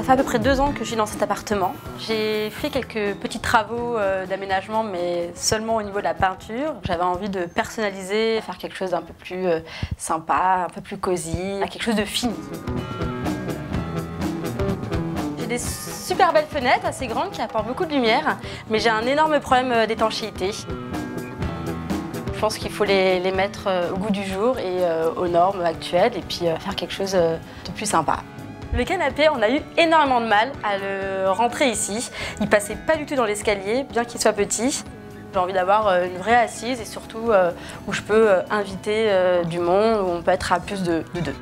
fait à peu près 2 ans que je suis dans cet appartement. J'ai fait quelques petits travaux d'aménagement, mais seulement au niveau de la peinture. J'avais envie de personnaliser, faire quelque chose d'un peu plus sympa, un peu plus cosy, quelque chose de fini. J'ai des super belles fenêtres, assez grandes, qui apportent beaucoup de lumière, mais j'ai un énorme problème d'étanchéité. Je pense qu'il faut les mettre au goût du jour et aux normes actuelles, et puis faire quelque chose de plus sympa. Le canapé, on a eu énormément de mal à le rentrer ici. Il passait pas du tout dans l'escalier, bien qu'il soit petit. J'ai envie d'avoir une vraie assise et surtout où je peux inviter du monde, où on peut être à plus de 2.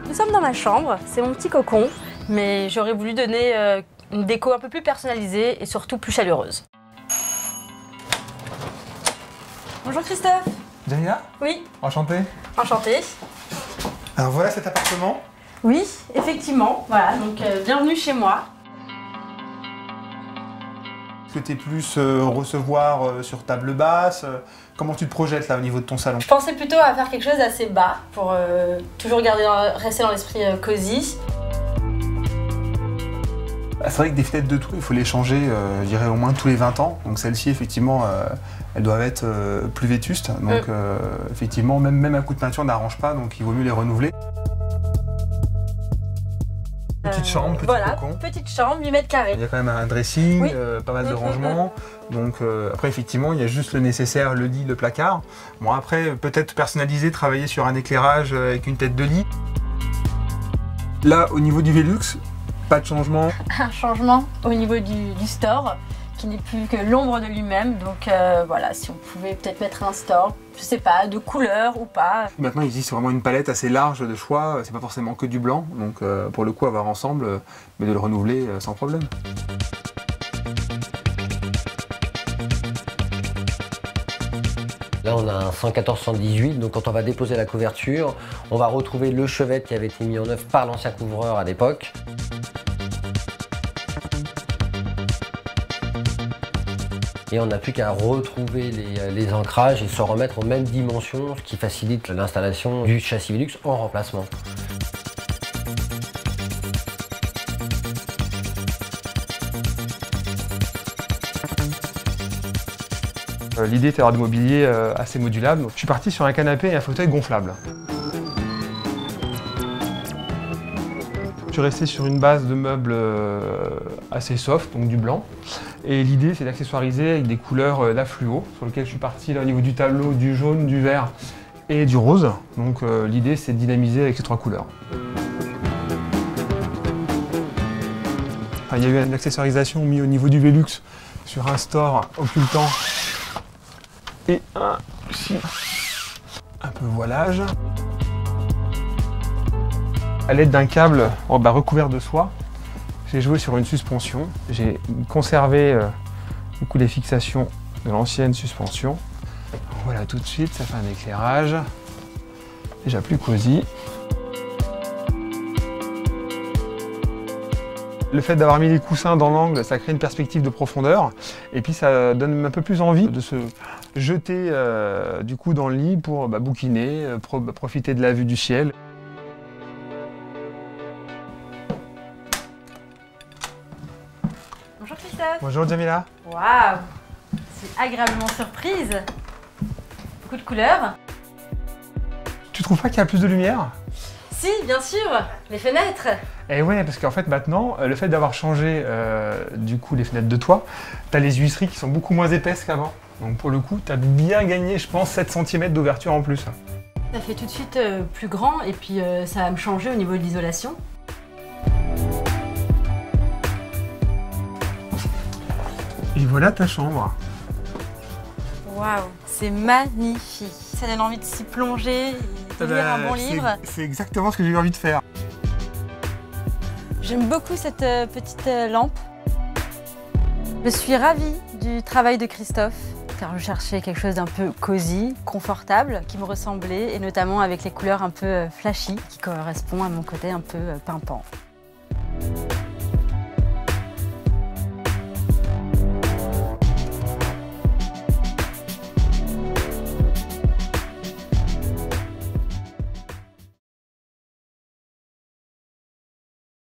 Nous sommes dans ma chambre, c'est mon petit cocon, mais j'aurais voulu donner une déco un peu plus personnalisée et surtout plus chaleureuse. Bonjour Christophe. Jamila? Oui. Enchanté. Enchantée. Alors voilà cet appartement. Oui, effectivement. Voilà, donc bienvenue chez moi. Est-ce que tu es plus recevoir sur table basse? Comment tu te projettes là au niveau de ton salon? Je pensais plutôt à faire quelque chose d'assez bas pour toujours rester dans l'esprit cosy. C'est vrai que des fenêtres de tour, il faut les changer, je dirais au moins tous les 20 ans. Donc celles-ci, effectivement, elles doivent être plus vétustes. Donc effectivement, même un coup de peinture n'arrange pas, donc il vaut mieux les renouveler. Petite chambre, petit cocon. Petite chambre, 8 mètres carrés. Il y a quand même un dressing, oui. Pas mal de rangements. Donc après, effectivement, il y a juste le nécessaire, le lit, le placard. Bon, après, peut-être personnaliser, travailler sur un éclairage avec une tête de lit. Là, au niveau du Velux, pas de changement. Un changement au niveau du store, qui n'est plus que l'ombre de lui-même. Donc voilà, si on pouvait peut-être mettre un store, je sais pas, de couleur ou pas. Maintenant, il existe vraiment une palette assez large de choix. C'est pas forcément que du blanc. Donc pour le coup, avoir ensemble, mais de le renouveler sans problème. Là, on a un 114-118, donc quand on va déposer la couverture, on va retrouver le chevet qui avait été mis en œuvre par l'ancien couvreur à l'époque. Et on n'a plus qu'à retrouver les ancrages et se remettre aux mêmes dimensions, ce qui facilite l'installation du châssis Velux en remplacement. L'idée était d'avoir du mobilier assez modulable. Donc, je suis parti sur un canapé et un fauteuil gonflable. Je suis resté sur une base de meubles assez soft, donc du blanc. Et l'idée, c'est d'accessoiriser avec des couleurs d'afluo, sur lesquelles je suis parti là, au niveau du tableau, du jaune, du vert et du rose. Donc l'idée, c'est de dynamiser avec ces 3 couleurs. Enfin, il y a eu une accessoirisation mise au niveau du Velux sur un store occultant et un peu voilage. À l'aide d'un câble recouvert de soie, j'ai joué sur une suspension. J'ai conservé du coup les fixations de l'ancienne suspension. Voilà, tout de suite, ça fait un éclairage déjà plus cosy. Le fait d'avoir mis les coussins dans l'angle, ça crée une perspective de profondeur et puis ça donne un peu plus envie de se jeter du coup dans le lit pour bouquiner, profiter de la vue du ciel. Bonjour Christophe. Bonjour Jamila. Waouh, c'est agréablement surprise. Beaucoup de couleurs. Tu trouves pas qu'il y a plus de lumière? Si, bien sûr, les fenêtres. Et ouais, parce qu'en fait maintenant, le fait d'avoir changé du coup les fenêtres de toit, tu as les huisseries qui sont beaucoup moins épaisses qu'avant. Donc pour le coup, tu as bien gagné, je pense, 7 cm d'ouverture en plus. Ça fait tout de suite plus grand et puis ça va me changer au niveau de l'isolation. Et voilà ta chambre. Waouh, c'est magnifique. Ça donne envie de s'y plonger et de lire un bon livre. C'est exactement ce que j'ai eu envie de faire. J'aime beaucoup cette petite lampe. Je suis ravie du travail de Christophe, car je cherchais quelque chose d'un peu cosy, confortable, qui me ressemblait, et notamment avec les couleurs un peu flashy, qui correspondent à mon côté un peu pimpant.